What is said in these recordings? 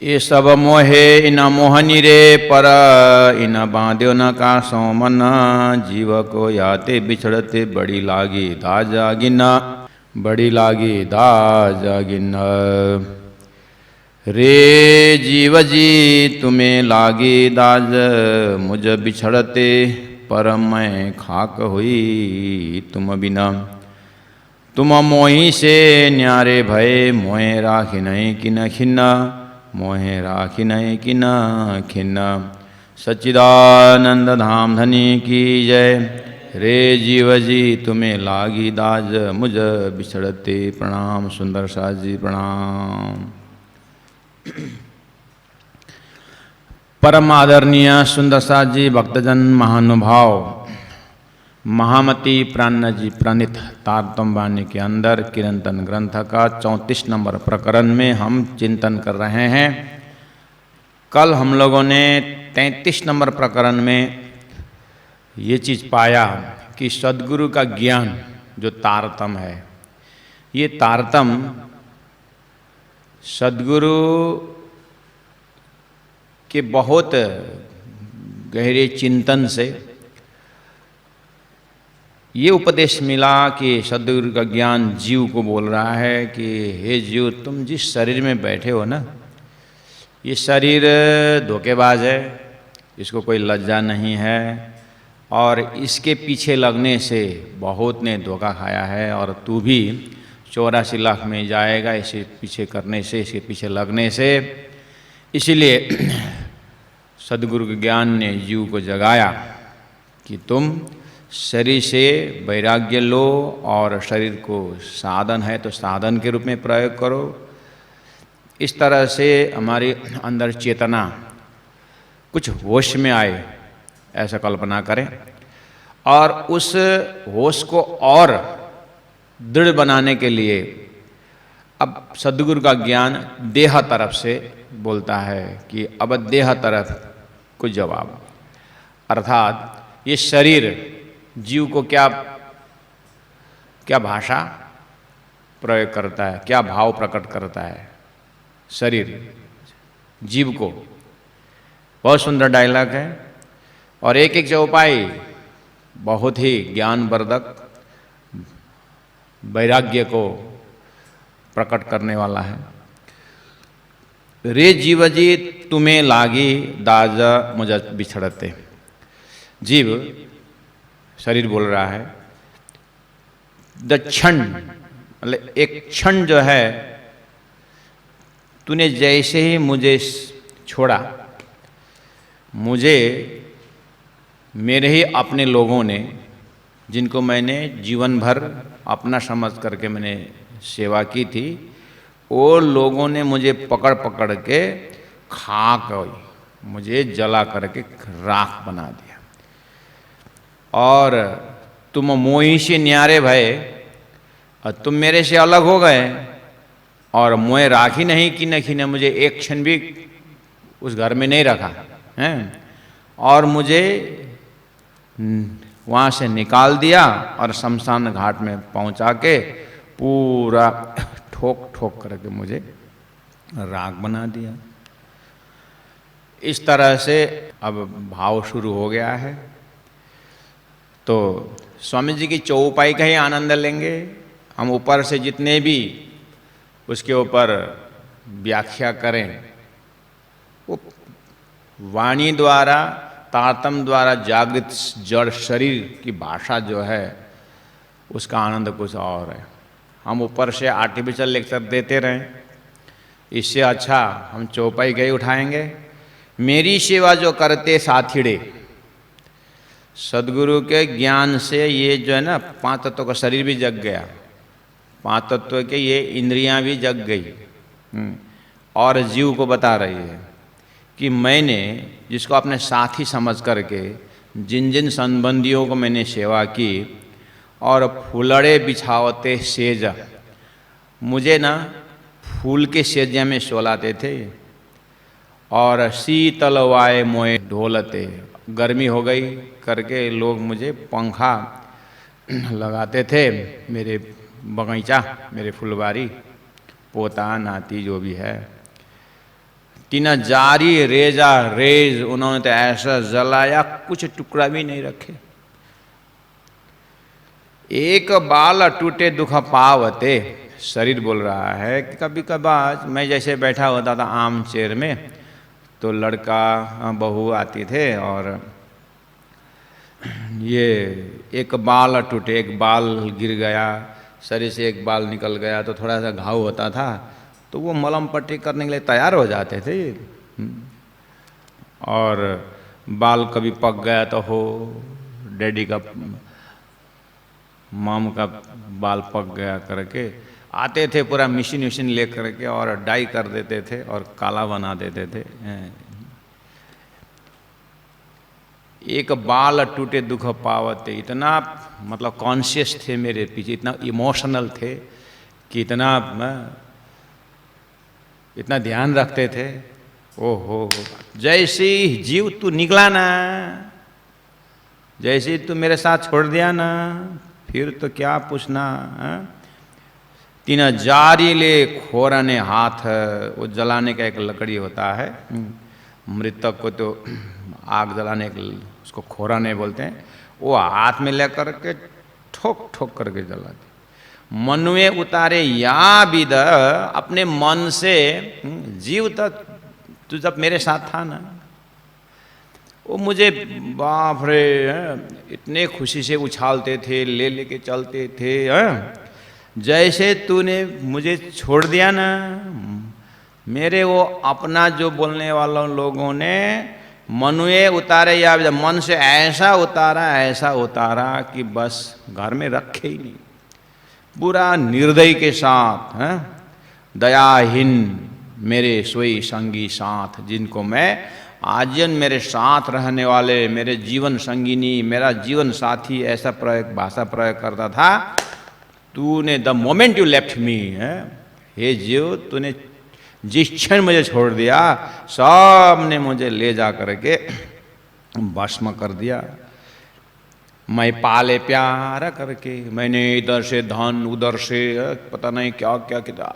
ये सब मोहे इन मोहनी रे पर इन बांध्यो न का सोमन जीव को याते बिछड़ते बड़ी लागी दाजा गिना बड़ी लागी दाजा गिना। रे जीव जी तुम्हें लागी दाज मुझ बिछड़ते पर मैं खाक हुई तुम बिना। तुम मोही से न्यारे भय मोहे राखी नहीं कि न खिन्ना मोहे राखी नहीं कि न खिन्ना। सच्चिदानंद धाम धनी की जय। रे जीव जी तुम्हें लागी दाज मुझ बिछड़ते प्रणाम। सुंदर साज जी प्रणाम। परम आदरणीय सुंदर साज जी भक्तजन महानुभाव महामती प्राण जी प्रणित तारतम वाणी के अंदर किरंतन ग्रंथ का 34 नंबर प्रकरण में हम चिंतन कर रहे हैं। कल हम लोगों ने 33 नंबर प्रकरण में ये चीज़ पाया कि सद्गुरु का ज्ञान जो तारतम है, ये तारतम सद्गुरु के बहुत गहरे चिंतन से ये उपदेश मिला कि सद्गुरु का ज्ञान जीव को बोल रहा है कि हे जीव, तुम जिस शरीर में बैठे हो ना, ये शरीर धोखेबाज है, इसको कोई लज्जा नहीं है और इसके पीछे लगने से बहुत ने धोखा खाया है और तू भी 84 लाख में जाएगा इसे पीछे करने से, इसके पीछे लगने से। इसीलिए सद्गुरु के ज्ञान ने जीव को जगाया कि तुम शरीर से वैराग्य लो और शरीर को साधन है तो साधन के रूप में प्रयोग करो। इस तरह से हमारे अंदर चेतना कुछ होश में आए, ऐसा कल्पना करें और उस होश को और दृढ़ बनाने के लिए अब सद्गुरु का ज्ञान देह तरफ से बोलता है कि अब देह तरफ कुछ जवाब, अर्थात ये शरीर जीव को क्या क्या भाषा प्रयोग करता है, क्या भाव प्रकट करता है शरीर जीव को। बहुत सुंदर डायलॉग है और एक एक चौपाई बहुत ही ज्ञानवर्धक वैराग्य को प्रकट करने वाला है। रे जीव जी तुम्हें लागी दाज मुझ बिछड़ते। जीव शरीर बोल रहा है, द क्षण मतलब एक क्षण जो है, तूने जैसे ही मुझे छोड़ा, मुझे मेरे ही अपने लोगों ने, जिनको मैंने जीवन भर अपना समझ करके मैंने सेवा की थी, वो लोगों ने मुझे पकड़ पकड़ के खाक मुझे जला करके राख बना दिया और तुम मोही से न्यारे भय और तुम मेरे से अलग हो गए और मोहे राखी नहीं कि न खीने, मुझे एक क्षण भी उस घर में नहीं रखा हैं और मुझे वहाँ से निकाल दिया और शमशान घाट में पहुँचा के पूरा ठोक ठोक करके मुझे राख बना दिया। इस तरह से अब भाव शुरू हो गया है। तो स्वामी जी की चौपाई का ही आनंद लेंगे हम। ऊपर से जितने भी उसके ऊपर व्याख्या करें, वो वाणी द्वारा तारतम द्वारा जागृत जड़ शरीर की भाषा जो है उसका आनंद कुछ और है। हम ऊपर से आर्टिफिशियल लेक्चर देते रहें, इससे अच्छा हम चौपाई गई उठाएंगे। मेरी सेवा जो करते साथीड़े, सद्गुरु के ज्ञान से ये जो है ना 5 तत्वों का शरीर भी जग गया, 5 तत्वों के ये इंद्रियां भी जग गई और जीव को बता रही है कि मैंने जिसको अपने साथी समझ करके जिन जिन संबंधियों को मैंने सेवा की और फूलड़े बिछावते सेज, मुझे ना फूल के सेजिया में सोलाते थे और शीतल वाए मोए ढोलते, गर्मी हो गई करके लोग मुझे पंखा लगाते थे। मेरे बगीचा, मेरे फुलवारी, पोता नाती जो भी है, तीना जारी रेजा रेज, उन्होंने तो ऐसा जलाया कुछ टुकड़ा भी नहीं रखे। एक बाल टूटे दुख पावते, शरीर बोल रहा है कि कभी कभार मैं जैसे बैठा होता था आम चेयर में, तो लड़का बहू आती थे और ये एक बाल टूटे, एक बाल गिर गया, शरीर से एक बाल निकल गया तो थोड़ा सा घाव होता था, तो वो मलम पट्टी करने के लिए तैयार हो जाते थे। और बाल कभी पक गया तो हो, डैडी का माम का बाल पक गया करके आते थे, पूरा मशीन ले करके और डाई कर देते थे और काला बना देते थे। एक बाल टूटे दुख पावते, इतना मतलब कॉन्शियस थे मेरे पीछे, इतना इमोशनल थे कि इतना ध्यान रखते थे। ओहो, जैसे जीव तू निकला ना, जैसे तू मेरे साथ छोड़ दिया ना, फिर तो क्या पूछना। तीना जारी ले खोरने हाथ, वो जलाने का एक लकड़ी होता है, मृतक को तो आग जलाने के उसको खोराने बोलते हैं, वो हाथ में ले करके ठोक ठोक करके जलाते। मनुए उतारे या विद, अपने मन से जीव तक तू जब मेरे साथ था ना, वो मुझे बाप रे इतने खुशी से उछालते थे, ले लेके चलते थे। जैसे तूने मुझे छोड़ दिया ना, मेरे वो अपना जो बोलने वालों लोगों ने मनुए उतारे या मन से ऐसा उतारा कि बस घर में रखे ही नहीं। पूरा निर्दयी के साथ, दयाहीन मेरे सोई संगी साथ, जिनको मैं आजीवन मेरे साथ रहने वाले, मेरे जीवन संगिनी, मेरा जीवन साथी, ऐसा भाषा प्रयोग करता था। तूने the moment you left me, हे जीव, तूने जिस क्षण मुझे छोड़ दिया, सब ने मुझे ले जा करके भस्म कर दिया। मैं पाले प्यार करके, मैंने इधर से धन, उधर से पता नहीं क्या क्या किया,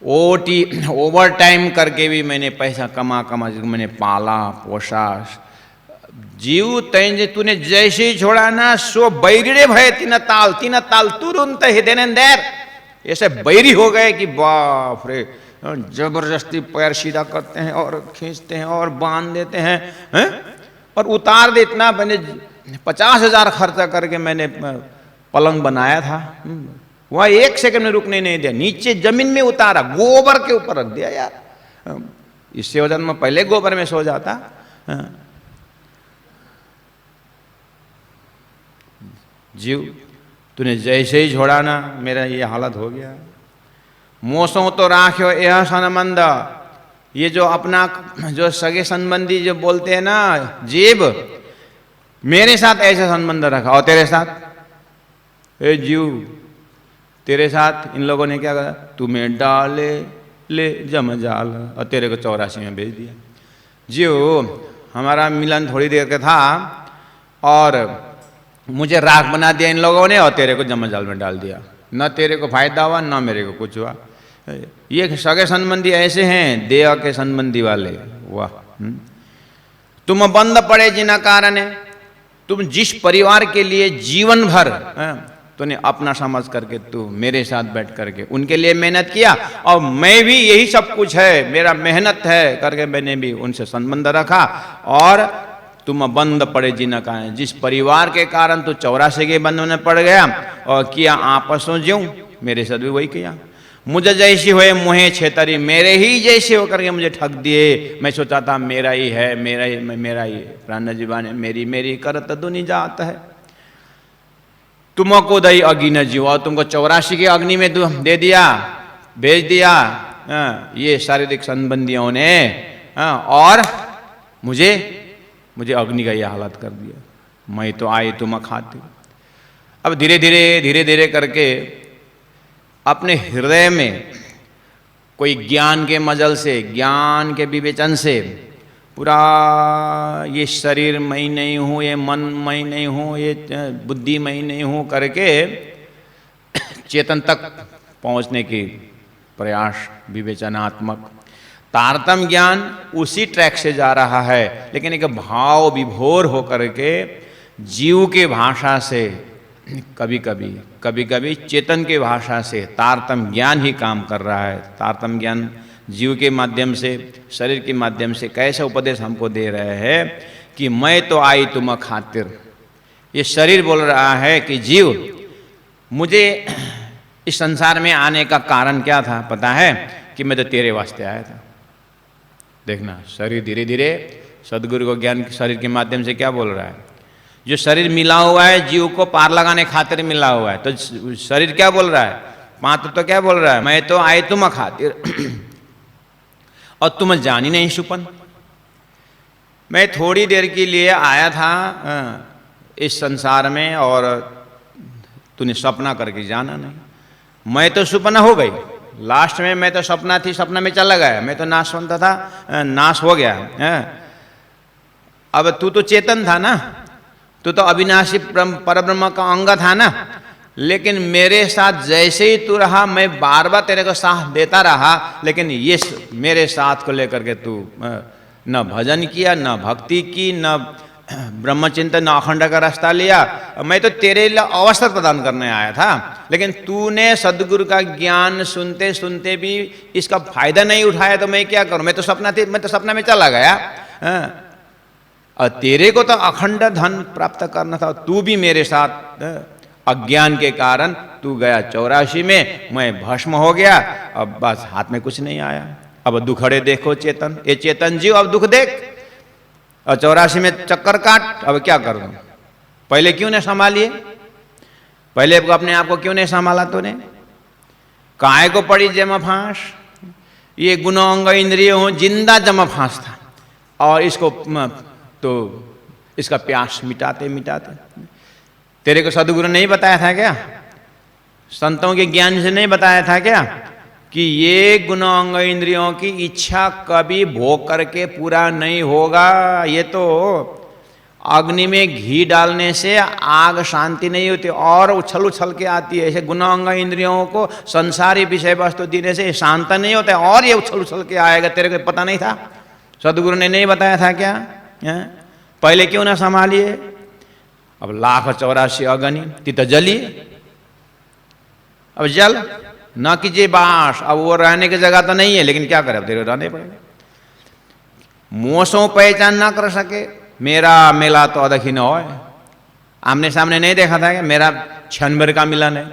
ओवर टाइम करके भी मैंने पैसा कमा मैंने पाला पोषा। जीव तैं तूने जैसे ही छोड़ा ना, सो बैरिड़े भय तीन ताल तुरंत हिदेनेंदेर, ऐसे बैरी हो गए कि बाप रे, जबरदस्ती पैर सीधा करते हैं और खींचते हैं और बांध देते हैं, और उतार दे। इतना मैंने 50,000 खर्चा करके मैंने पलंग बनाया था, वहाँ 1 सेकंड में रुकने नहीं दिया, नीचे जमीन में उतारा, गोबर के ऊपर रख दिया। यार इससे वजन में पहले गोबर में सो जाता। जीव तूने जैसे ही छोड़ा ना, मेरा ये हालत हो गया। मोसों तो राख्यो यह संबंध, ये जो अपना जो सगे संबंधी जो बोलते हैं ना, जीव मेरे साथ ऐसा संबंध रखा, और तेरे साथ, ए जीव तेरे साथ इन लोगों ने क्या कहा, तुम्हें डाले ले जमजाल, और तेरे को 84 में भेज दिया। जीव हमारा मिलन थोड़ी देर का था और मुझे राख बना दिया इन लोगों ने, और तेरे को जमजाल में डाल दिया। न तेरे को फायदा हुआ, न मेरे को कुछ हुआ। ये सगे संबंधी ऐसे हैं, देह के संबंधी वाले। वाह, तुम बंद पड़े जिना कारण है, तुम जिस परिवार के लिए जीवन भर तूने अपना समझ करके तू मेरे साथ बैठ करके उनके लिए मेहनत किया, और मैं भी यही सब कुछ है, मेरा मेहनत है करके मैंने भी उनसे संबंध रखा, और तुम बंद पड़े जिना कारण, जिस परिवार के कारण तू 84 के बंधन में पड़ गया और किया आपसों ज्यों, मेरे साथ भी वही किया। मुझे जैसी हुए मुहे छेतरी, मेरे ही जैसे होकर के मुझे ठग दिए। मैं सोचा था मेरा ही है, मेरा ही प्राण जीवान मेरी मेरी करत दुनि जात है। तुमको दई अग्नि न जीव, और तुमको 84 के अग्नि में दे दिया, भेज दिया ये शारीरिक संबंधियों ने, और मुझे अग्नि का यह हालत कर दिया। मैं तो आई तुम खाती। अब धीरे धीरे करके अपने हृदय में कोई ज्ञान के मजल से, ज्ञान के विवेचन से, पूरा ये शरीर मैं नहीं हूँ, ये मन मैं नहीं हूँ, ये बुद्धि मैं नहीं हूँ करके चेतन तक पहुँचने की प्रयास विवेचनात्मक। तारतम्य ज्ञान उसी ट्रैक से जा रहा है, लेकिन एक भाव विभोर होकर के जीव के भाषा से कभी कभी चेतन के भाषा से तारतम्य ज्ञान ही काम कर रहा है। तारतम्य ज्ञान जीव के माध्यम से, शरीर के माध्यम से कैसा उपदेश हमको दे रहे हैं कि मैं तो आई तुम खातिर। ये शरीर बोल रहा है कि जीव, मुझे इस संसार में आने का कारण क्या था पता है? कि मैं तो तेरे वास्ते आया था। देखना, शरीर धीरे धीरे सदगुरु को ज्ञान शरीर के माध्यम से क्या बोल रहा है? जो शरीर मिला हुआ है जीव को पार लगाने खातिर मिला हुआ है, तो शरीर क्या बोल रहा है? पात्र तो क्या बोल रहा है? मैं तो आए तुम खातिर और तुम जानी नहीं सुपन। मैं थोड़ी देर के लिए आया था इस संसार में और तूने सपना करके जाना नहीं। मैं तो सुपना हो गई, लास्ट में मैं तो सपना थी, सपना में चला गया। मैं तो नाशवंत था, नाश हो गया। अब तू तो चेतन था ना, तू तो अविनाशी परब्रह्म का अंग था ना। लेकिन मेरे साथ जैसे ही तू रहा, मैं बार बार तेरे को साथ देता रहा, लेकिन ये मेरे साथ को लेकर के तू न भजन किया, न भक्ति की, न ब्रह्मचिंतन, न अखंड का रास्ता लिया। मैं तो तेरे लिए अवसर प्रदान करने आया था, लेकिन तूने सदगुरु का ज्ञान सुनते सुनते भी इसका फायदा नहीं उठाया, तो मैं क्या करूं? मैं तो सपना में चला गया। और तेरे को तो अखंड धन प्राप्त करना था, तू भी मेरे साथ अज्ञान के कारण तू गया 84 में, मैं भस्म हो गया। अब बस हाथ में कुछ नहीं आया। अब दुखड़े देखो चेतन, ये चेतन जीव अब दुख देख, और 84 में चक्कर काट। अब क्या करूं? पहले क्यों नहीं संभालिए? पहले अपने आप को क्यों नहीं संभाला तूने? काय को पड़ी जमा फांस? ये गुण अंग इंद्रिय हो जिंदा जमा फांस था, और इसको तो इसका प्यास मिटाते मिटाते। तेरे को सदगुरु नहीं बताया था क्या? संतों के ज्ञान से नहीं बताया था क्या कि ये गुण अंग इंद्रियों की इच्छा कभी भोग करके पूरा नहीं होगा? ये तो अग्नि में घी डालने से आग शांति नहीं होती और उछल उछल के आती है। ऐसे गुण अंग इंद्रियों को संसारी विषय वस्तु देने से शांत नहीं होता है, और ये उछल उछल के आएगा। तेरे को पता नहीं था? सदगुरु ने नहीं बताया था क्या? पहले क्यों ना संभालिए? अब 1,84 अग्नि तित जलिए। अब जल ना कीजिए बास। अब वो रहने की जगह तो नहीं है, लेकिन क्या करे, अब तेरे रहने पड़ेगा। मोसों पहचान ना कर सके, मेरा मेला तो अदखी न हो। आमने सामने नहीं देखा था क्या? मेरा क्षण भर का मिलन है।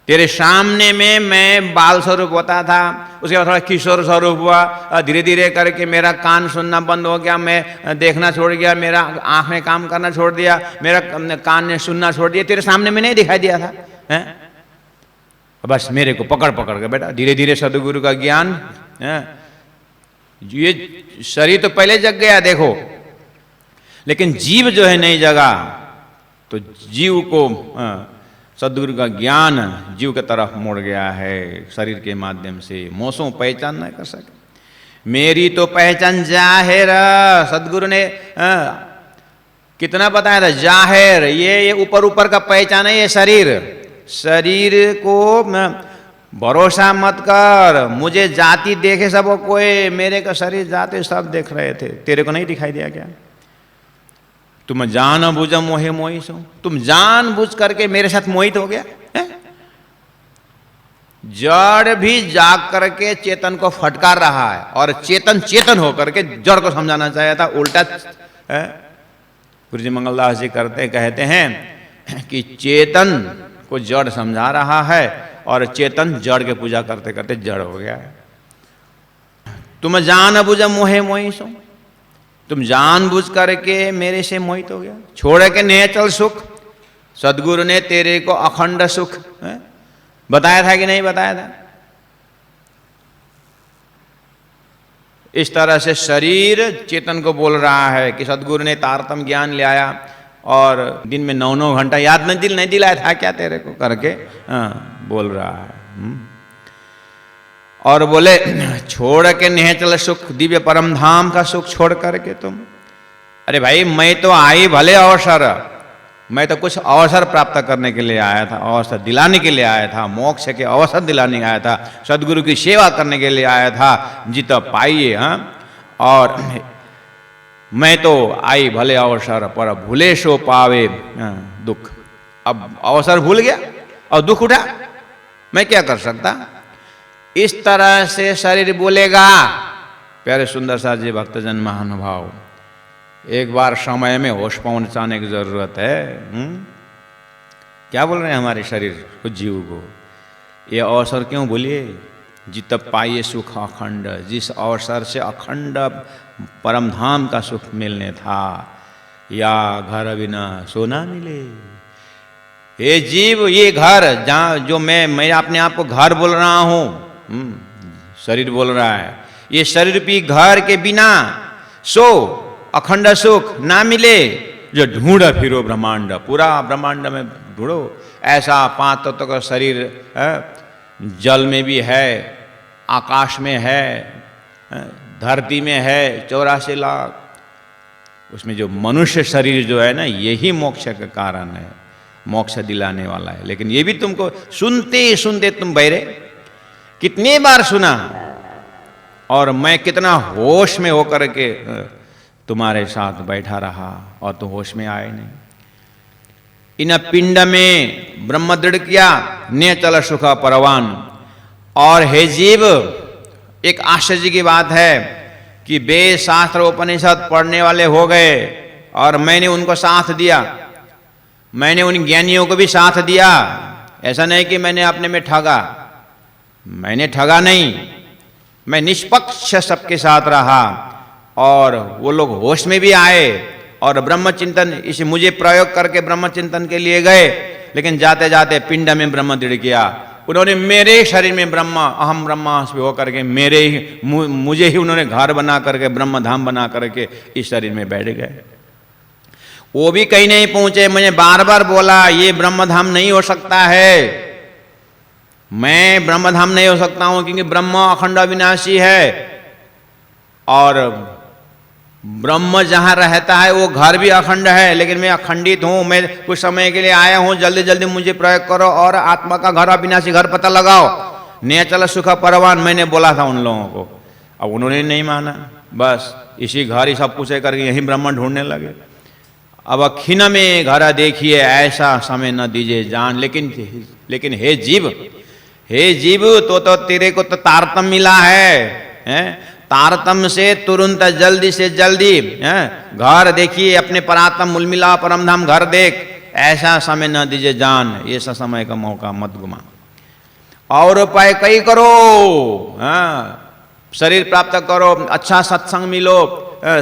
तेरे सामने में मैं बाल स्वरूप होता था, उसके बाद थोड़ा किशोर स्वरूप हुआ, धीरे धीरे करके मेरा कान सुनना बंद हो गया, मैं देखना छोड़ गया, मेरा आँख ने काम करना छोड़ दिया, मेरा कान ने सुनना छोड़ दिया। तेरे सामने में नहीं दिखाई दिया था, हैं? बस मेरे को पकड़ पकड़ के बेटा धीरे धीरे सदगुरु का ज्ञान। ये शरीर तो पहले जग गया देखो, लेकिन जीव जो है नहीं जगा, तो जीव को सदगुरु का ज्ञान जीव की तरफ मुड़ गया है शरीर के माध्यम से। मोसों पहचान नहीं कर सके। मेरी तो पहचान जाहिर, सदगुरु ने कितना बताया था? जाहिर, ये ऊपर ऊपर का पहचान है। ये शरीर को भरोसा मत कर। मुझे जाति देखे सब कोई, मेरे का शरीर जाते सब देख रहे थे, तेरे को नहीं दिखाई दिया क्या? तुम जान बुझ मोहे मोही सो, तुम जान बुझ करके मेरे साथ मोहित हो गया है? जड़ भी जाग करके चेतन को फटकार रहा है, और चेतन होकर के जड़ को समझाना चाहता था, उल्टा। गुरु जी मंगलदास जी कहते हैं कि चेतन को जड़ समझा रहा है, और चेतन जड़ के पूजा करते करते जड़ हो गया है। तुम जान बुझ मोहे मोही सो, तुम जानबूझ करके मेरे से मोहित हो गया। छोड़ के नेचल सुख, सदगुरु ने तेरे को अखंड सुख बताया था कि नहीं बताया था? इस तरह से शरीर चेतन को बोल रहा है कि सदगुरु ने तारतम्य ज्ञान ले आया, और दिन में 9-9 घंटा याद नहीं दिलाया था क्या तेरे को करके बोल रहा है। और बोले छोड़ के निहचल सुख, दिव्य परम धाम का सुख छोड़ करके तुम। अरे भाई, मैं तो आई भले अवसर, मैं तो कुछ अवसर प्राप्त करने के लिए आया था, अवसर दिलाने के लिए आया था, मोक्ष के अवसर दिलाने आया था, सदगुरु की सेवा करने के लिए आया था, जित पाइए। हाँ, और मैं तो आई भले अवसर पर भूले सो पावे दुख। अब अवसर भूल गया और दुख उठा, मैं क्या कर सकता। इस तरह से शरीर बोलेगा। प्यारे सुंदर सा जी भक्तजन महानुभाव, एक बार समय में होश पहुंचाने की जरूरत है। क्या बोल रहे हैं हमारे शरीर को, जीव को, ये अवसर क्यों भूलिए। जित पाइए सुख अखंड, जिस अवसर से अखंड परम धाम का सुख मिलने था, या घर बिना सोना मिले। ये जीव, ये घर जहाँ जो मैं अपने आप को घर बोल रहा हूँ, शरीर बोल रहा है, ये शरीर भी घर के बिना सो अखंड सुख ना मिले। जो ढूंढ फिरो ब्रह्मांड, पूरा ब्रह्मांड में ढूंढो। ऐसा 5 तत्व का शरीर जल में भी है, आकाश में है, धरती में है 84 लाख। उसमें जो मनुष्य शरीर जो है ना, यही मोक्ष का कारण है, मोक्ष दिलाने वाला है। लेकिन ये भी तुमको सुनते सुनते तुम बहरे, कितनी बार सुना, और मैं कितना होश में होकर के तुम्हारे साथ बैठा रहा और तो होश में आए नहीं। इन पिंड में ब्रह्म दृढ़ किया, ने चल सुख परवान। और हे जीव, एक आश्चर्य की बात है कि वेद शास्त्र उपनिषद पढ़ने वाले हो गए और मैंने उनको साथ दिया, मैंने उन ज्ञानियों को भी साथ दिया। ऐसा नहीं कि मैंने अपने में ठगा, मैंने ठगा नहीं, मैं निष्पक्ष सबके साथ रहा और वो लोग होश में भी आए और ब्रह्म चिंतन, इसे मुझे प्रयोग करके ब्रह्म चिंतन के लिए गए। लेकिन जाते जाते पिंड में ब्रह्म दृढ़ किया। उन्होंने मेरे शरीर में ब्रह्म, अहम ब्रह्मास्मि होकर के मेरे ही मुझे ही उन्होंने घर बना करके, ब्रह्म धाम बना करके इस शरीर में बैठ गए। वो भी कहीं नहीं पहुंचे। मुझे बार बार बोला ये ब्रह्म धाम नहीं हो सकता है, मैं ब्रह्म धाम नहीं हो सकता हूं, क्योंकि ब्रह्म अखंड अविनाशी है और ब्रह्म जहां रहता है वो घर भी अखंड है। लेकिन मैं अखंडित हूं, मैं कुछ समय के लिए आया हूं, जल्दी जल्दी मुझे प्रयोग करो और आत्मा का घर अविनाशी घर पता लगाओ, नेचल सुख परवान, मैंने बोला था उन लोगों को। अब उन्होंने नहीं माना, बस इसी घर ही सब कुछ करके यहीं ब्रह्म ढूंढने लगे। अब खिन में घर देखिए, ऐसा समय न दीजिए जान। लेकिन हे जीव, हे जीव, तो तेरे को तो तारतम मिला है, तारतम से तुरंत जल्दी से जल्दी घर देखिए, अपने परात्म मूल मिला परम धाम घर देख। ऐसा समय न दीजिए जान, ऐसा समय का मौका मत गुमा। और उपाय कई करो, शरीर प्राप्त करो, अच्छा सत्संग मिलो,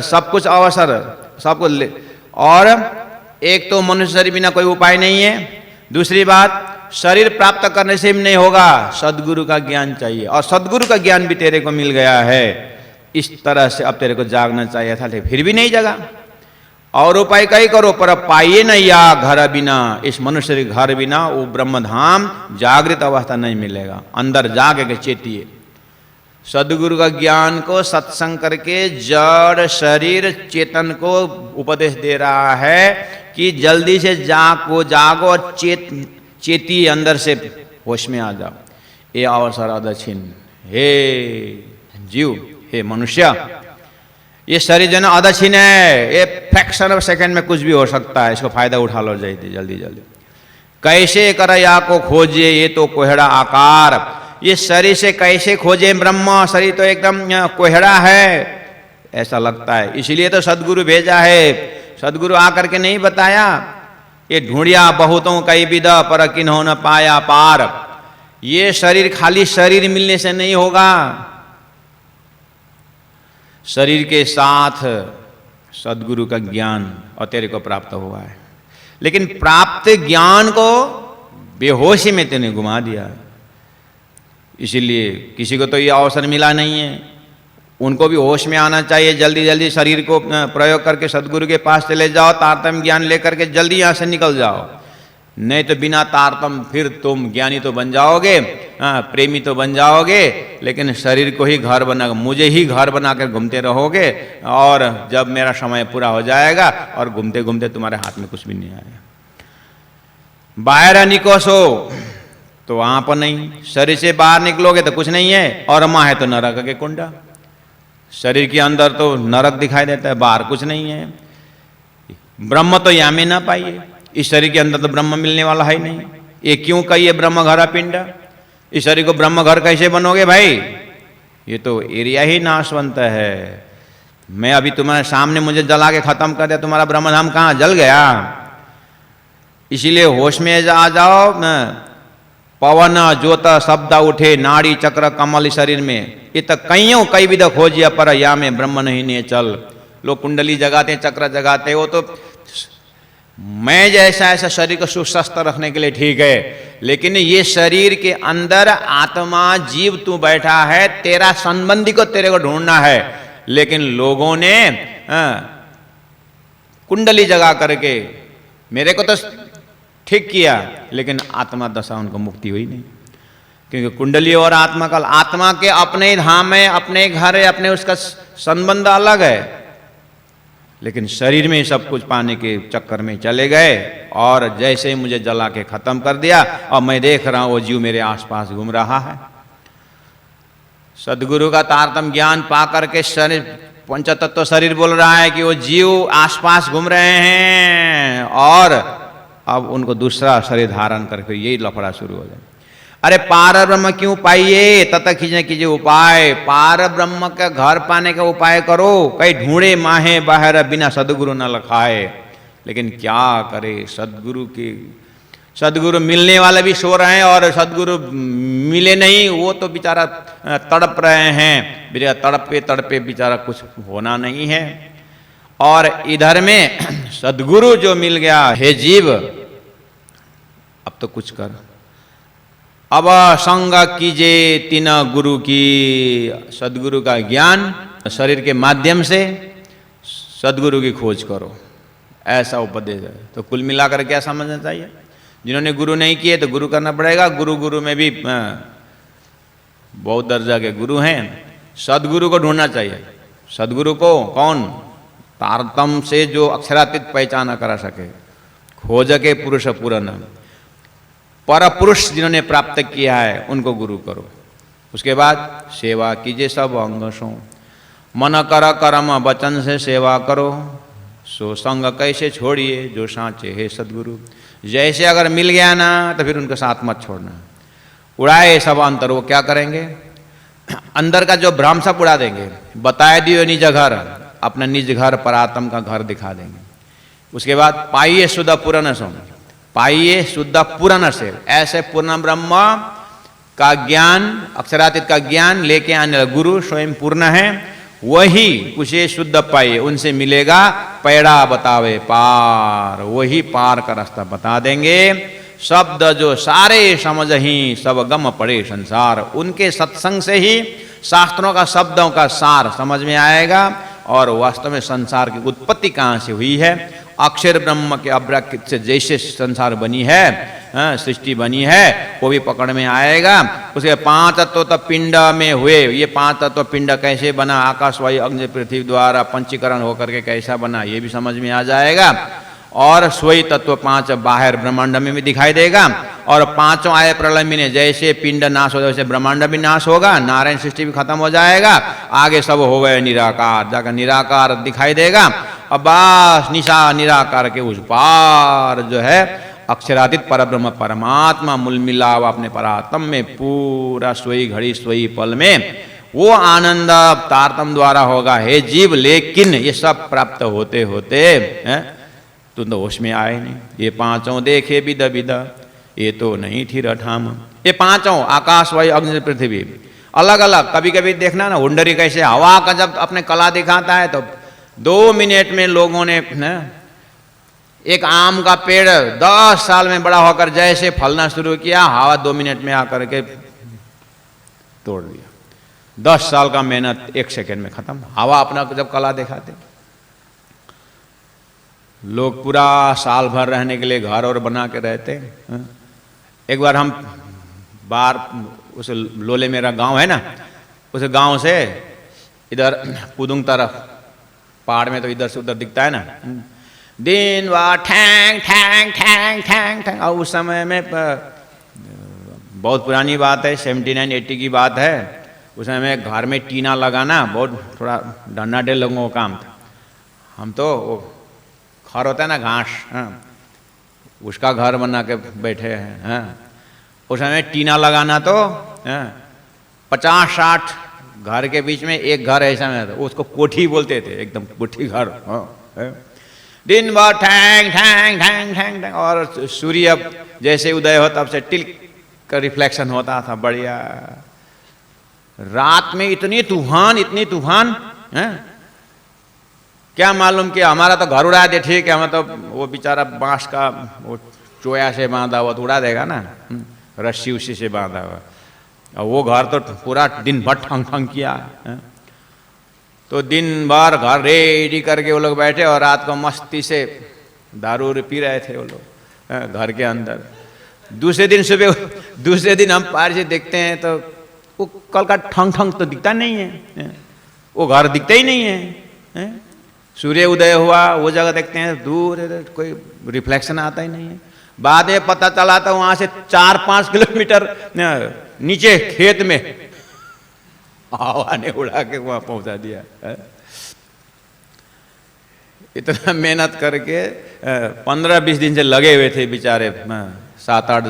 सब कुछ अवसर सब कुछ ले। और एक तो मनुष्य शरीर बिना कोई उपाय नहीं है। दूसरी बात, शरीर प्राप्त करने से भी नहीं होगा, सदगुरु का ज्ञान चाहिए, और सदगुरु का ज्ञान भी तेरे को मिल गया है। इस तरह से अब तेरे को जागना चाहिए था, लेकिन फिर भी नहीं जगा। और उपाय कई करो, पर पाइए न या घर बिना, इस मनुष्य घर बिना वो ब्रह्मधाम जागृत अवस्था नहीं मिलेगा। अंदर जाके के चेतिए, सदगुरु का ज्ञान को सत्संग करके जड़ शरीर चेतन को उपदेश दे रहा है कि जल्दी से जागो और चेती, अंदर से होश में आ जाओ। ये अवसर अदक्षिण। हे जीव, हे मनुष्य, ये शरीर जो है अदक्षिण है, ये फ्रैक्शन ऑफ सेकंड में कुछ भी हो सकता है, इसको फायदा उठा लो जल्दी जल्दी। कैसे कर या को खोजे, ये तो कोहड़ा आकार, ये शरीर से कैसे खोजे ब्रह्म, शरीर तो एकदम कोहड़ा है ऐसा लगता है। इसलिए तो सदगुरु भेजा है। सदगुरु आकर के नहीं बताया, ये ढूंढिया बहुतों कई विदा पर किन्हों न पाया पार। ये शरीर खाली शरीर मिलने से नहीं होगा, शरीर के साथ सदगुरु का ज्ञान और तेरे को प्राप्त हुआ है। लेकिन प्राप्त ज्ञान को बेहोशी में तेने घुमा दिया। इसीलिए किसी को तो ये अवसर मिला नहीं है, उनको भी होश में आना चाहिए। जल्दी जल्दी शरीर को प्रयोग करके सदगुरु के पास चले जाओ, तारतम्य ज्ञान लेकर के जल्दी यहाँ से निकल जाओ। नहीं तो बिना तारतम्य फिर तुम ज्ञानी तो बन जाओगे, प्रेमी तो बन जाओगे, लेकिन शरीर को ही घर बना, मुझे ही घर बना कर घूमते रहोगे। और जब मेरा समय पूरा हो जाएगा और घूमते घूमते तुम्हारे हाथ में कुछ भी नहीं आएगा। बाहर निकोसो तो वहां पर नहीं, शरीर से बाहर निकलोगे तो कुछ नहीं है, और वहां है तो नरक के कुंडा। शरीर के अंदर तो नरक दिखाई देता है, बाहर कुछ नहीं है। ब्रह्म तो यहाँ में ना पाइए, इस शरीर के अंदर तो ब्रह्म मिलने वाला है ही नहीं। ये क्यों कहिए ब्रह्म घर पिंड, इस शरीर को ब्रह्म घर कैसे बनोगे भाई, ये तो एरिया ही नाशवंत है। मैं अभी तुम्हारे सामने मुझे जला के खत्म कर दिया, तुम्हारा ब्रह्मधाम कहाँ जल गया। इसीलिए होश में आ जाओ न, पवन ज्योत शब्द उठे नाड़ी चक्र कमल शरीर में, ये तो कई विध खोजिया पर या में ब्रह्म नहीं ने चल। लोग कुंडली जगाते चक्र जगाते, वो तो मैं जैसा ऐसा शरीर को सुस्वस्थ रखने के लिए ठीक है, लेकिन ये शरीर के अंदर आत्मा जीव तू बैठा है, तेरा संबंधी को तेरे को ढूंढना है। लेकिन लोगों ने कुंडली जगा करके मेरे को तो ठीक किया, लेकिन आत्मा दशा उनको मुक्ति हुई नहीं। क्योंकि कुंडली और आत्मा का, आत्मा के अपने धाम है, अपने घर है, अपने उसका संबंध अलग है, लेकिन शरीर में सब कुछ पाने के चक्कर में चले गए, और जैसे ही मुझे जला के खत्म कर दिया, और मैं देख रहा हूं वो जीव मेरे आसपास घूम रहा है। सदगुरु का तारतम्य ज्ञान पा करके शरीर पंचतत्व शरीर बोल रहा है कि वो जीव आसपास घूम रहे हैं, और अब उनको दूसरा शरीर धारण करके यही लफड़ा शुरू हो जाए। अरे पार ब्रह्म क्यों पाइए, तत खींचने कीजिए उपाय, पार ब्रह्म का घर पाने का उपाय करो। कई ढूंढे माहे बाहर बिना सदगुरु न लखाए, लेकिन क्या करे, सदगुरु मिलने वाले भी सो रहे हैं, और सदगुरु मिले नहीं, वो तो बेचारा तड़प रहे हैं, बेचारा तड़पे तड़पे बेचारा कुछ होना नहीं है। और इधर में सदगुरु जो मिल गया, हे जीव अब तो कुछ कर, अब संग कीजिए तीन गुरु की, सदगुरु का ज्ञान शरीर के माध्यम से सदगुरु की खोज करो, ऐसा उपदेश है। तो कुल मिलाकर क्या समझना चाहिए, जिन्होंने गुरु नहीं किए तो गुरु करना पड़ेगा। गुरु में भी बहुत दर्जा के गुरु हैं, सदगुरु को ढूंढना चाहिए। सदगुरु को कौन, तारतम्य से जो अक्षरातीत पहचाना करा सके, खोज के पुरुष पूरन, पर पुरुष जिन्होंने प्राप्त किया है उनको गुरु करो। उसके बाद सेवा कीजिए सब अंगों, मन कर कर्म वचन से सेवा करो, सो संग कैसे छोड़िए जो सांचे है सदगुरु। जैसे अगर मिल गया ना तो फिर उनके साथ मत छोड़ना। उड़ाए सब अंतर, वो क्या करेंगे, अंदर का जो भ्रम सब उड़ा देंगे। बताए दियो निज घर, अपना निज घर परात्म का घर दिखा देंगे। उसके बाद पाइए शुद्ध पूर्ण सो, पाइए शुद्ध पूर्ण से, ऐसे पूर्ण ब्रह्म का ज्ञान, अक्षरातीत का ज्ञान लेके आने गुरु स्वयं पूर्ण है, वही उसे शुद्ध पाइए, उनसे मिलेगा पैड़ा बतावे पार, वही पार का रास्ता बता देंगे। शब्द जो सारे समझ ही सब गम पड़े संसार, उनके सत्संग से ही शास्त्रों का शब्दों का सार समझ में आएगा, और वास्तव में संसार की उत्पत्ति कहाँ से हुई है, अक्षर ब्रह्म के अब्राकृत से जैसे संसार बनी है, सृष्टि बनी है, वो भी पकड़ में आएगा। उसके 5 तत्व तो पिंड में हुए, ये 5 तत्व पिंड कैसे बना, आकाश वायु अग्नि पृथ्वी द्वारा पंचीकरण होकर के कैसा बना, ये भी समझ में आ जाएगा। और सोई तत्व 5 बाहर ब्रह्मांड में भी दिखाई देगा, और 5 आए प्रलय में जैसे पिंड नाश हो वैसे ब्रह्मांड भी नाश होगा, नारायण सृष्टि भी खत्म हो जाएगा, आगे सब हो गए निराकार, जाकर निराकार दिखाई देगा। अब बस निराकार के उस पार जो है अक्षरातीत परब्रह्म परमात्मा मूल मिलाव अपने परात्म में पूरा सोई घड़ी सोई पल में वो आनंद तारतम द्वारा होगा। हे जीव, लेकिन ये सब प्राप्त होते होते तुम तो होश में आए नहीं। ये 5 देखे विद विद, ये तो नहीं थी रठाम। ये 5 आकाश वायु अग्नि पृथ्वी अलग अलग, कभी कभी देखना ना हुंडरी कैसे हवा का जब अपने कला दिखाता है तो 2 मिनट में लोगों ने एक आम का पेड़ 10 साल में बड़ा होकर जैसे फलना शुरू किया, हवा 2 मिनट में आकर के तोड़ दिया। 10 साल का मेहनत 1 सेकंड में खत्म। हवा अपना जब कला दिखाते, लोग पूरा साल भर रहने के लिए घर और बना के रहते। एक बार हम बाहर, उस लोले मेरा गांव है ना, उस गांव से इधर पुदुंग तरफ पहाड़ में तो इधर से उधर दिखता है ना, दिन भर ठैंग ठैंग ठैंग ठैंग ठैंग। और उस समय में बहुत पुरानी बात है, 79-80 की बात है। उस समय में घर में टीना लगाना बहुत थोड़ा डंडा लोगों का काम था। हम तो वो खर होता है ना घास, उसका घर बना के बैठे हैं। उस समय टीना लगाना तो 50-60 घर के बीच में एक घर ऐसा में था, उसको कोठी बोलते थे, एकदम कोठी घर। दिन भर ठैंग ठैंग ठैंग ठैंग ठैंग। और सूर्य जैसे उदय हो तब से टिल्क का रिफ्लेक्शन होता था, बढ़िया। रात में इतनी तूफान है, क्या मालूम कि हमारा तो घर उड़ा दे, ठीक है, हमें तो वो बेचारा बांस का वो चोया से बांधा हुआ तो उड़ा देगा ना, रस्सी उसी से बांधा हुआ। और वो घर तो पूरा दिन भर ठंग ठंग किया है। तो दिन भर घर रेडी करके वो लोग बैठे और रात को मस्ती से दारू पी रहे थे वो लोग घर के अंदर। दूसरे दिन हम पार से देखते हैं तो वो कल का ठंग ठंग तो दिखता नहीं है, वो घर दिखता ही नहीं है। सूर्य उदय हुआ वो जगह देखते हैं दूर कोई रिफ्लेक्शन आता ही नहीं है। बाद में पता चला था वहां से 4-5 किलोमीटर नीचे खेत में हवा ने उड़ा के वहां पहुंचा दिया। इतना मेहनत करके 15-20 दिन से लगे हुए थे बेचारे 7-8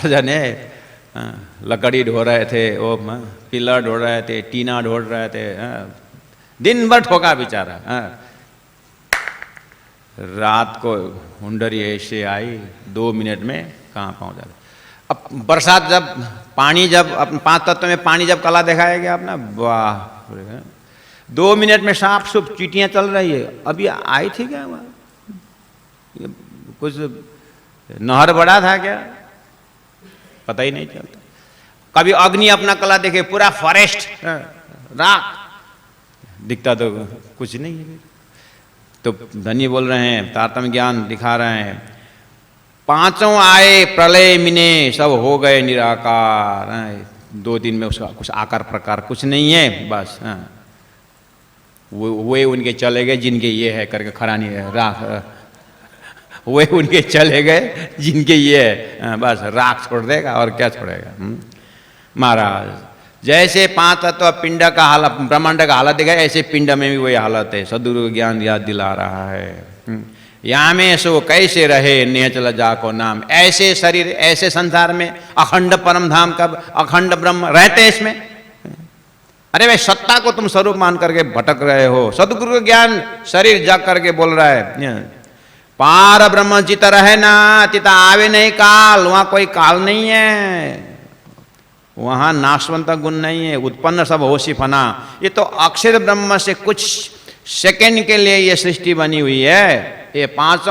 जने लकड़ी ढो रहे थे, वो पिलर ढो रहे थे, टीना ढोड़ रहे थे, दिन भर ठोका बेचारा। रात को हुंडरी ऐसे आई 2 मिनट में कहाँ पहुँचा। अब बरसात जब 5 तत्व में पानी जब कला दिखाया गया अपना, वाह, 2 मिनट में साफ सुफ चींटियाँ चल रही है। अभी आई थी क्या वहाँ, कुछ नहर बड़ा था क्या, पता ही नहीं चलता। कभी अग्नि अपना कला देखे, पूरा फॉरेस्ट राख दिखता तो कुछ नहीं है। तो धनी बोल रहे हैं, तारतम्य ज्ञान दिखा रहे हैं, 5 आए प्रलय मिने सब हो गए निराकार। 2 दिन में उसका कुछ आकार प्रकार कुछ नहीं है, बस वो उनके चले गए जिनके ये है करके खड़ा नहीं है, राख वे उनके चले गए जिनके ये है, बस राख छोड़ देगा और क्या छोड़ेगा। महाराज जैसे 5 तत्व पिंड का हालत, ब्रह्मांड का हालत दिखा, ऐसे पिंड में भी वही हालत है। सदगुरु ज्ञान याद दिला रहा है। या में सो कैसे रहे नेह चला जाको नाम। ऐसे शरीर ऐसे संसार में अखंड परम धाम का अखंड ब्रह्म रहते इसमें। अरे भाई सत्ता को तुम स्वरूप मान करके भटक रहे हो। सदगुरु ज्ञान शरीर जाग करके बोल रहा है, पार ब्रह्म चित रहे ना चिता आवे नहीं काल। वहां कोई काल नहीं है, वहां नाशवंत गुण नहीं है, उत्पन्न सब होशी फना। ये तो अक्षर ब्रह्म से कुछ सेकंड के लिए ये सृष्टि बनी हुई है। ये 5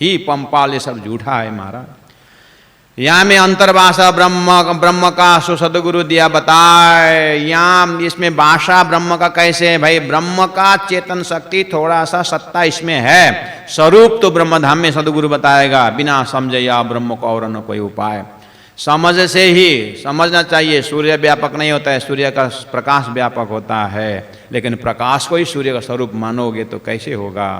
ही पंपाल ये सब झूठा है महाराज। यहाँ में अंतर्भाषा ब्रह्म का सो सदगुरु दिया बताए। यहाँ इसमें भाषा ब्रह्म का कैसे है भाई, ब्रह्म का चेतन शक्ति थोड़ा सा सत्ता इसमें है। स्वरूप तो ब्रह्म धाम में सदगुरु बताएगा। बिना समझे या ब्रह्म को और न कोई उपाय। समझ से ही समझना चाहिए। सूर्य व्यापक नहीं होता है, सूर्य का प्रकाश व्यापक होता है। लेकिन प्रकाश को ही सूर्य का स्वरूप मानोगे तो कैसे होगा।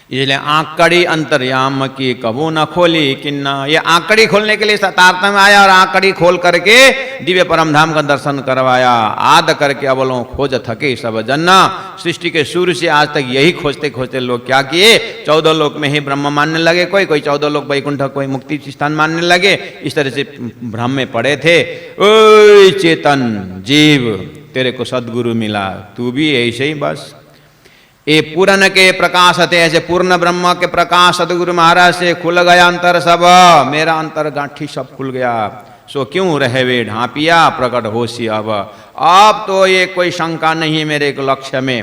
इसलिए आंकड़ी अंतर्याम की कबू न खोली किन्ना। ये आंकड़ी खोलने के लिए तारतम्य में आया और आंकड़ी खोल करके दिव्य परम धाम का दर्शन करवाया। आद करके अवलों खोज थके सब जन्ना। सृष्टि के सूर्य से आज तक यही खोजते खोजते लोग क्या किए, 14 लोक में ही ब्रह्म मानने लगे। कोई 14 लोक वैकुंठ, कोई मुक्ति स्थान मानने लगे। इस तरह से भ्रम में पड़े थे। ओए चेतन जीव, तेरे को सदगुरु मिला, तू भी ऐसे ही बस ये पूर्ण के प्रकाश थे। ऐसे पूर्ण ब्रह्म के प्रकाश सदगुरु महाराज से खुल गया अंतर सब। मेरा अंतर गांठी सब खुल गया। सो क्यों रहे वे ढांपिया प्रकट होशी अब तो ये कोई शंका नहीं है मेरे लक्ष्य में।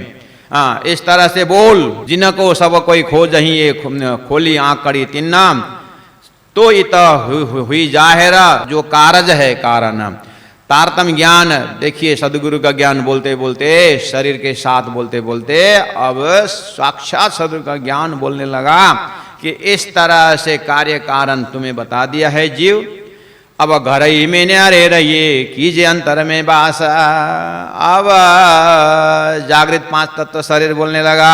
इस तरह से बोल जिनको सब कोई खोज ही ये खोली आँख कड़ी तिन्ना। तो इत हुई जाहिरा जो कारज है कारण। तारतम्य ज्ञान देखिए, सदगुरु का ज्ञान बोलते बोलते शरीर के साथ बोलते बोलते अब साक्षात सदगुरु का ज्ञान बोलने लगा कि इस तरह से कार्य कारण तुम्हें बता दिया है जीव। अब घर ही में न्यारे रहिए कीजिए अंतर में वास। अब जागृत पांच तत्व शरीर बोलने लगा,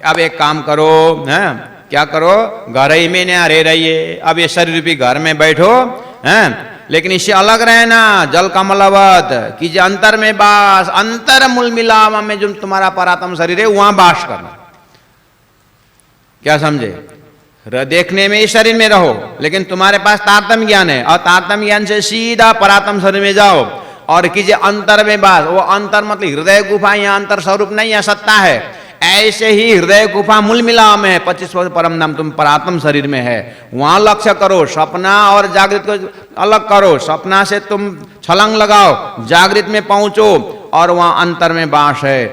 अब एक काम करो, हैं क्या करो, घर ही में न्यारे रहिए, अब ये शरीर भी घर में बैठो, हैं लेकिन इससे अलग रहना, जल कमलवत कीजिए अंतर में वास। अंतर मूल मिलावा में जो तुम्हारा परात्म शरीर है वहां वास करना। क्या समझे? देखने में इस शरीर में रहो, लेकिन तुम्हारे पास तारतम्य ज्ञान है, और तारतम्य ज्ञान से सीधा परात्म शरीर में जाओ और कीजिए अंतर में वास। वो अंतर मतलब हृदय गुफा, यहाँ अंतर स्वरूप नहीं है, सत्ता है। ऐसे ही हृदय गुफा मूल मिलाव में है, 25 वर्ष परम धाम तुम परात्म शरीर में है, वहां लक्ष्य करो। सपना और जागृत को अलग करो, सपना से तुम छलांग लगाओ, जागृत में पहुंचो और वहां अंतर में वास है।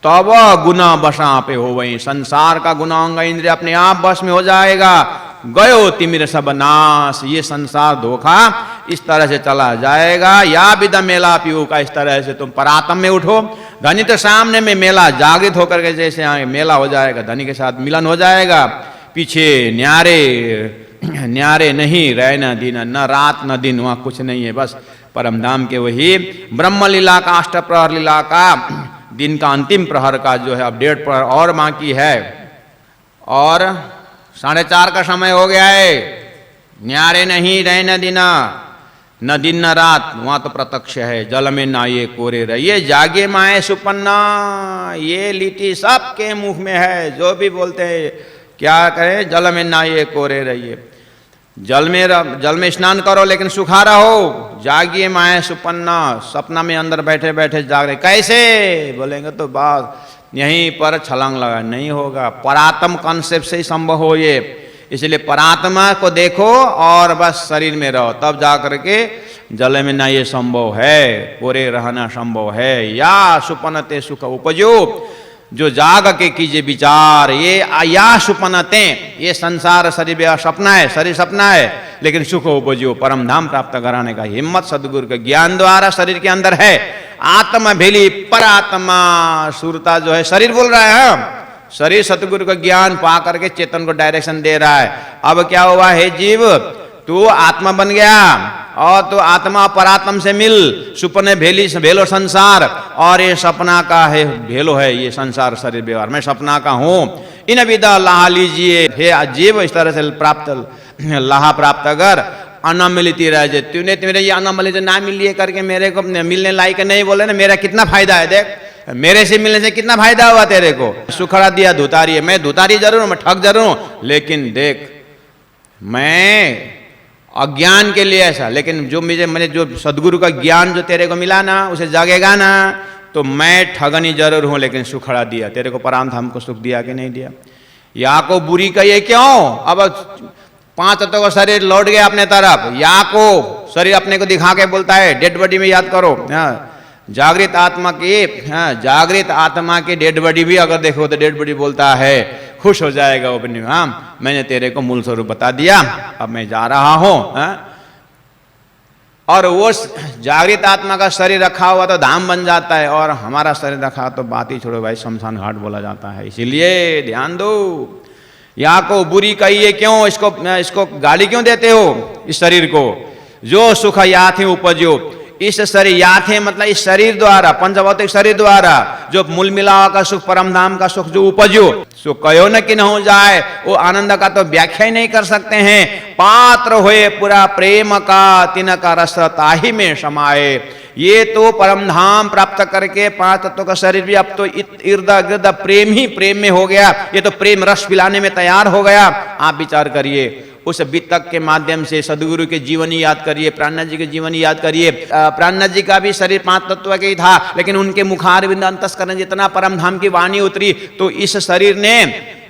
तब गुना बसा पे हो वही, संसार का गुनांग इंद्रिय अपने आप बस में हो जाएगा। गयो तिमिर सब नाश, ये संसार धोखा इस तरह से चला जाएगा। या विद मेला पीऊ का, इस तरह से तुम परात्म में उठो। धनी तो सामने में मेला, जागृत होकर के जैसे आए मेला हो जाएगा, धनी के साथ मिलन हो जाएगा। पीछे न्यारे न्यारे नहीं, रह न दिन, न रात न दिन, वहाँ कुछ नहीं है, बस परमधाम के वही ब्रह्म लीला का, अष्ट प्रहर लीला का दिन का अंतिम प्रहर का जो है अब 1.5 प्रहर और बाकी है, और 4:30 का समय हो गया है। न्यारे नहीं, रह न दिना, न दिन न रात, वहां तो प्रत्यक्ष है। जल में ना ये कोरे रहिए, जागे माए सुपन्ना, ये लिटी सबके मुख में है। जो भी बोलते हैं क्या करें, जल में ना ये कोरे रहिए, जल में स्नान करो लेकिन सुखा रहो। जागिए माए सुपन्ना, सपना में अंदर बैठे बैठे जाग रहे। कैसे बोलेंगे तो बात यहीं पर छलांग लगा, नहीं होगा। परात्म कॉन्सेप्ट से ही संभव हो ये, इसलिए परात्मा को देखो और बस शरीर में रहो, तब जा करके जल में ना ये संभव है, कोरे रहना संभव है। या सुपनते सुख उपजो, जो जाग के कीजिए विचार, ये या सुपनते, ये संसार शरीर सपना है, शरीर सपना है, लेकिन सुख उपजो, परम धाम प्राप्त कराने का हिम्मत सदगुरु के ज्ञान द्वारा शरीर के अंदर है। आत्मा भेली परात्मा, सुरता जो है शरीर बोल रहा है, शरीर सतगुरु का ज्ञान पा करके चेतन को डायरेक्शन दे रहा है। अब क्या हुआ है जीव, तू आत्मा बन गया और तो आत्मा परात्म से मिल, सुपने भेली भेलो संसार, और ये सपना का है भेलो है ये संसार शरीर व्यवहार, मैं सपना का हूँ। इन विदा लाहा लीजिए हे जीव, इस तरह से प्राप्त लाहा प्राप्त अगर अन्न मिलती रह जाए। तूने मेरे ये अन्न मिली ना मिलिए करके मेरे को मिलने लायक नहीं बोले ना, मेरा कितना फायदा है, देख मेरे से मिलने से कितना फायदा हुआ तेरे को। सुखड़ा दिया धुतारी है, मैं धुतारी जरूर हूं, मैं ठग जरूर हूं, लेकिन देख मैं अज्ञान के लिए ऐसा, लेकिन जो मैंने जो सदगुरु का ज्ञान जो तेरे को मिला ना, उसे जागेगा ना, तो मैं ठगनी जरूर हूं, लेकिन सुखड़ा दिया तेरे को। पराम धाम को सुख दिया कि नहीं दिया? या को बुरी कहिए क्यों? अब 5 तत्वों का शरीर लौट गया अपने तरफ, या को शरीर अपने को दिखा के बोलता है डेड बॉडी में याद करो। जागृत आत्मा की, जागृत आत्मा की डेड बॉडी भी अगर देखो तो डेड बॉडी बोलता है, खुश हो जाएगा वो अपनी, हाँ मैंने तेरे को मूल स्वरूप बता दिया, अब मैं जा रहा हूं। और वो जागृत आत्मा का शरीर रखा हुआ तो धाम बन जाता है, और हमारा शरीर रखा तो बात ही छोड़ो भाई, शमशान घाट बोला जाता है। इसीलिए ध्यान दो, या को बुरी कहिए क्यों, इसको गाली क्यों देते हो इस शरीर को? जो सुख याथे उपजो, इस शरीर याथे मतलब इस शरीर द्वारा, पंचभौतिक शरीर द्वारा जो मूल मिलावा का सुख, परम धाम का सुख जो उपजो, सो कहो न कि न हो जाए, वो आनंद का तो व्याख्या ही नहीं कर सकते हैं। पात्र होए पूरा प्रेम का, तिनका रस ताही में समाये। ये तो परम धाम प्राप्त करके 5 तत्वों का शरीर भी अब तो इर्द गिर्द प्रेम ही प्रेम में हो गया, ये तो प्रेम रस पिलाने में तैयार हो गया। आप विचार करिए, उस वितक के माध्यम से सदगुरु के जीवनी याद करिए, प्राणनाथ जी के जीवनी याद करिए। प्राणनाथ जी का भी शरीर 5 तत्व के ही था, लेकिन उनके मुखारविंद अंतस्करण जितना परम धाम की वाणी उतरी, तो इस शरीर ने,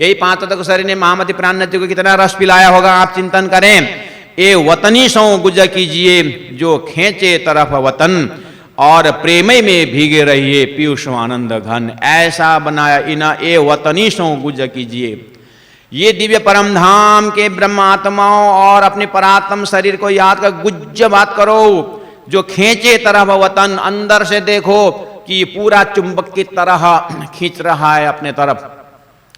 यही 5 तत्व के शरीर ने महामति प्राणनाथ जी को कितना रस पिलाया होगा, आप चिंतन करें। ए वतनी सौ गुज कीजिए, जो खेचे तरफ वतन, और प्रेमय में भीगे रहिए पीयूष आनंद घन। ऐसा बनाया इना, ए वतनी सौ गुज कीजिए। ये दिव्य परम धाम के ब्रह्म आत्माओं और अपने परात्म शरीर को याद कर गुज्ज बात करो, जो खेचे तरफ वतन, अंदर से देखो कि पूरा चुंबक की तरह खींच रहा है अपने तरफ,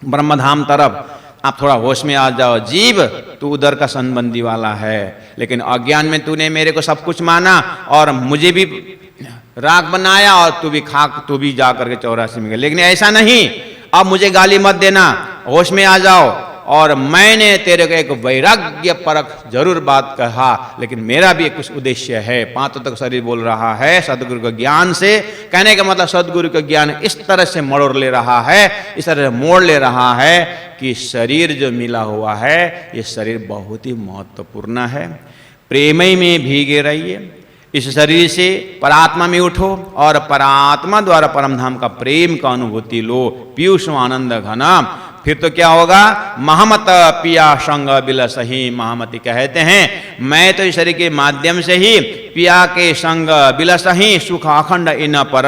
ब्रह्मधाम तरफ। आप थोड़ा होश में आ जाओ। जीव तू उधर का संबंधी वाला है, लेकिन अज्ञान में तूने मेरे को सब कुछ माना और मुझे भी राख बनाया और तू भी जा करके 84 में गया। लेकिन ऐसा नहीं, अब मुझे गाली मत देना, होश में आ जाओ। और मैंने तेरे को एक वैराग्य परक जरूर बात कहा, लेकिन मेरा भी कुछ उद्देश्य है। पांचों तक शरीर बोल रहा है सदगुरु के ज्ञान से। कहने का मतलब सदगुरु का ज्ञान इस तरह से मोड़ ले रहा है, इस तरह से मोड़ ले रहा है कि शरीर जो मिला हुआ है ये शरीर बहुत ही महत्वपूर्ण है। प्रेमई में भीगे रहिए, इस शरीर से परात्मा में उठो और परात्मा द्वारा परम धाम का प्रेम का अनुभूति लो। पीयूष आनंद घना, फिर तो क्या होगा? महमत पिया संग बिलसही। महामती कहते हैं मैं तो इस शरीर के माध्यम से ही पिया के संग बिलसही सुख अखंड इन पर,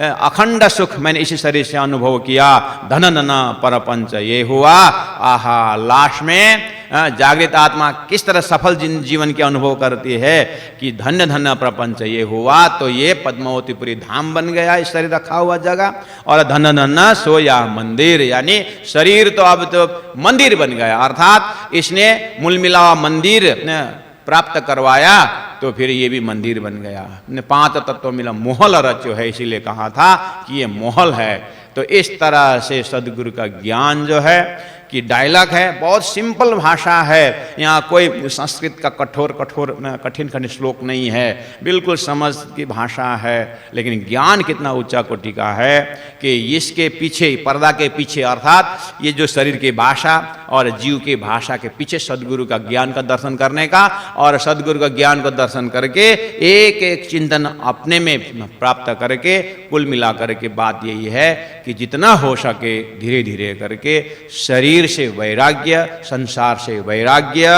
अखंड सुख मैंने इसी शरीर से अनुभव किया। धन धन परपंच ये हुआ। आहा, लास्ट में जागृत आत्मा किस तरह सफल जीवन के अनुभव करती है कि धन्य धन्य प्रपंच ये हुआ। तो ये पद्मावतीपुरी धाम बन गया इस शरीर रखा हुआ जगह, और धन्य धन्य सोया मंदिर, यानी शरीर तो अब तो मंदिर बन गया। अर्थात इसने मूल मिलावा मंदिर प्राप्त करवाया तो फिर ये भी मंदिर बन गया। 5 तत्व मिला मोहल रचो है, इसीलिए कहा था कि ये मोहल है। तो इस तरह से सदगुरु का ज्ञान जो है कि डायलॉग है, बहुत सिंपल भाषा है। यहाँ कोई संस्कृत का कठिन श्लोक नहीं है, बिल्कुल समझ की भाषा है। लेकिन ज्ञान कितना ऊंचा कोटि का है कि इसके पीछे, पर्दा के पीछे, अर्थात ये जो शरीर की भाषा और जीव की भाषा के पीछे सदगुरु का ज्ञान का दर्शन करने का, और सदगुरु का ज्ञान को दर्शन करके एक एक चिंतन अपने में प्राप्त करके कुल मिला करके बात यही है कि जितना हो सके धीरे धीरे करके शरीर से वैराग्य, संसार से वैराग्य,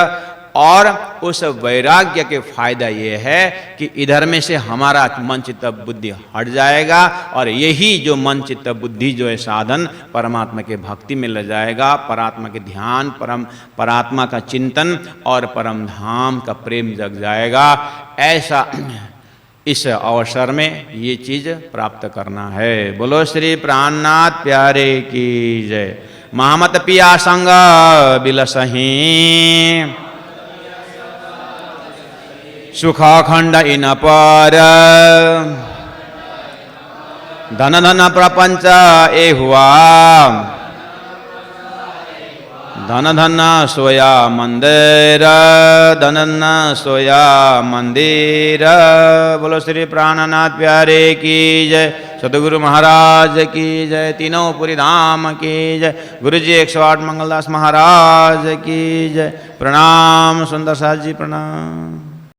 और उस वैराग्य के फायदा ये है कि इधर में से हमारा मन चित्त बुद्धि हट जाएगा, और यही जो मन चित्त बुद्धि जो है साधन परमात्मा के भक्ति में ले जाएगा। परात्मा के ध्यान, परात्मा का चिंतन और परम धाम का प्रेम जग जाएगा। ऐसा इस अवसर में ये चीज प्राप्त करना है। बोलो श्री प्राणनाथ प्यारे की जय। महामत पिया संग बिलसही सुखाखंड इन पर, धन धन प्रपंच ए हुआ। धन धन सोया मंदिर, धन धन सोया मंदिर। बोलो श्री प्राणनाथ प्यारे की जय। सतगुरु महाराज की जय। तीनों पुरी धाम की जय। गुरु जी 108 मंगलदास महाराज की जय। प्रणाम सुंदर साथ जी, प्रणाम।